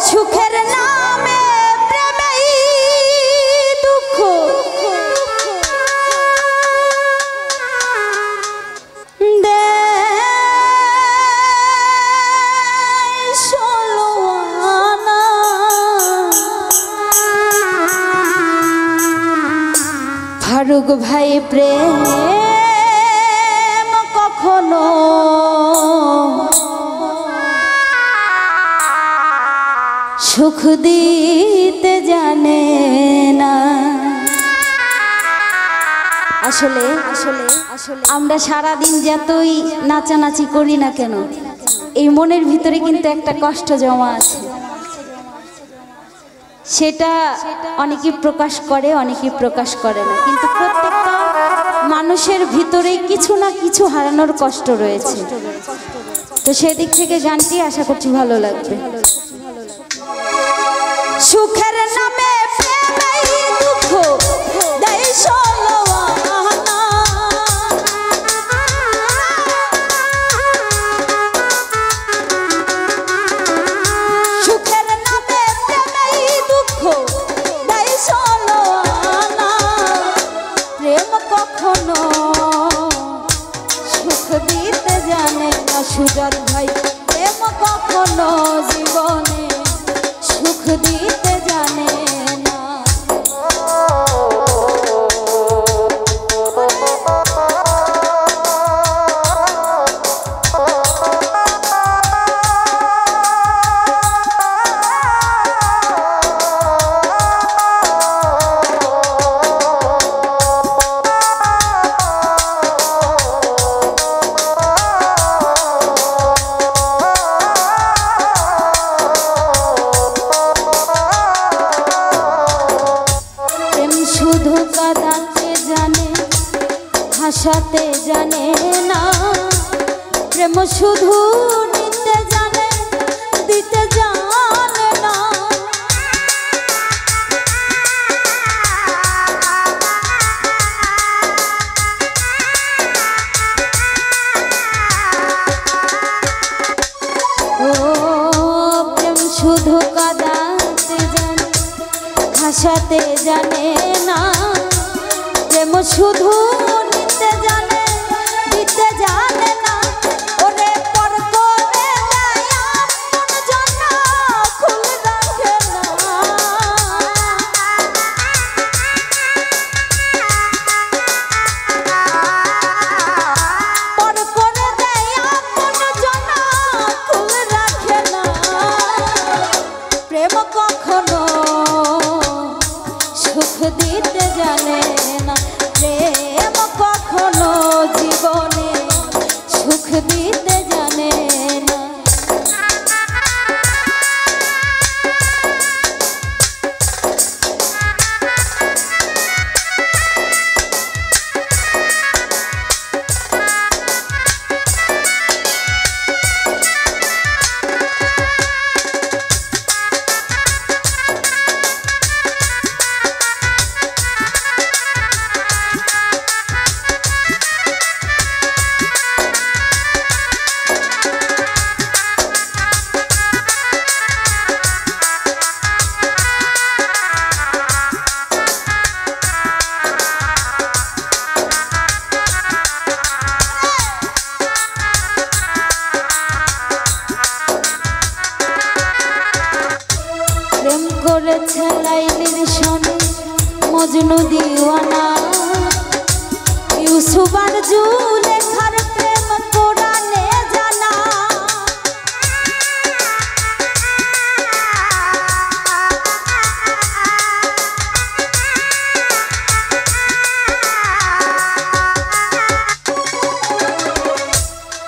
সুখের নামে প্রেমেই দুঃখ ফারুক ভাই প্রেম কখনো সুখ দিতে জানে না। আসলে আসলে আসলে আমরা সারা দিন যতই নাচানাচি করি না কেন, এই মনের ভিতরে কিন্তু একটা কষ্ট জমা আছে। সেটা অনেকে প্রকাশ করে, অনেকে প্রকাশ করে না, কিন্তু প্রত্যেকটা মানুষের ভিতরে কিছু না কিছু হারানোর কষ্ট রয়েছে। তো সেদিক থেকে গানটি আশা করছি ভালো লাগবে। সুখের নামে প্রেমেই দুঃখ দেয় ষোলোয়ানা, সুখের নামে প্রেমেই দুঃখ দেয় ষোলোয়ানা, প্রেম কখনো সুখ দিতে জানে না। সুজাত ভাই প্রেম কখনো জীবনে সুখ দিতে জানে না। শুধু কাঁদাতে জানে, হাসাতে জানে না, প্রেম শুধু নিতে জানে, দিতে জানে না। ও প্রেম শুধু কাঁদাতে জানে, হাসাতে জানে না, প্রেম শুধু নিতে জানে, দিতে জানে না। ওরে পর করে দেয় আপন জন, খুল রাখে না। পর করে দেয় আপন জন, খুল রাখে না। প্রেম কখনো সুখ দিতে জানে না, প্রেম কখনো জীবনে সুখ দিতে জানে না। প্রেম করেছে লাইলির সনে মজনু দিওয়ানা, ইউসুফ আর জুলেখার প্রেম কোরআনে জানা।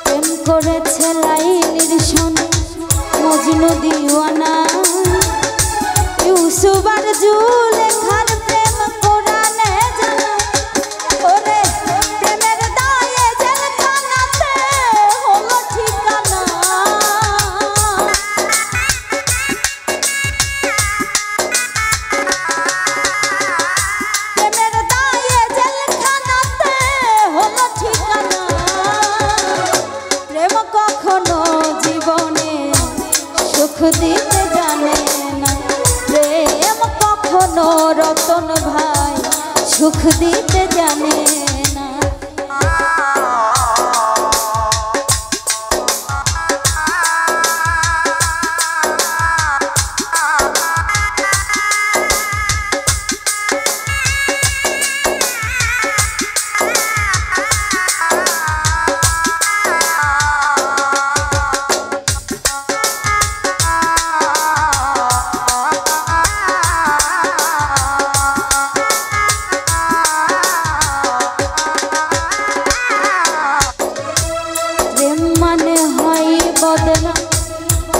প্রেম করেছে লাইলির সনে মজনু দিওয়ানা, ইউসুফ আর জুলেখার প্রেম কোরআনে জানা। ওরে প্রেমের দায়ে যেন সুখ দিতে জানে না।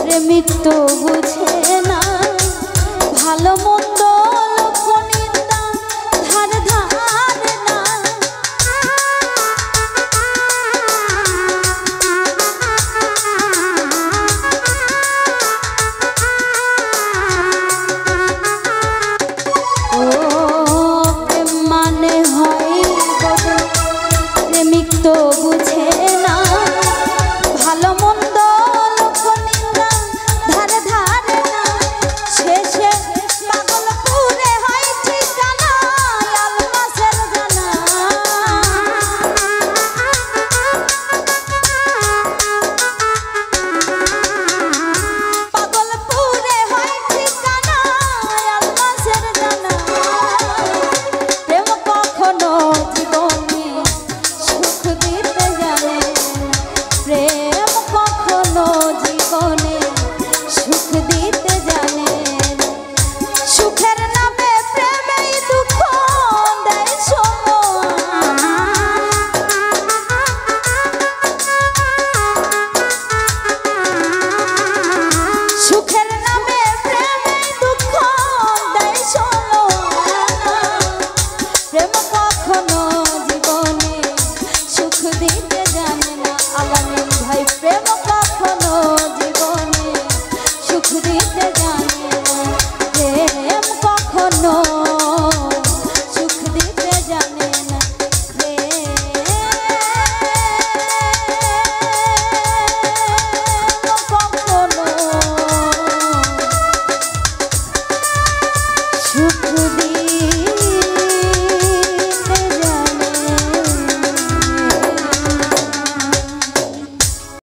প্রেমিক তো বুঝে না ভালো মন্দ লোক নিন্দা ধার ধারে না। ও প্রেম মানে হয় বদল, প্রেমিক তো বুঝে না ভালো মন্দ no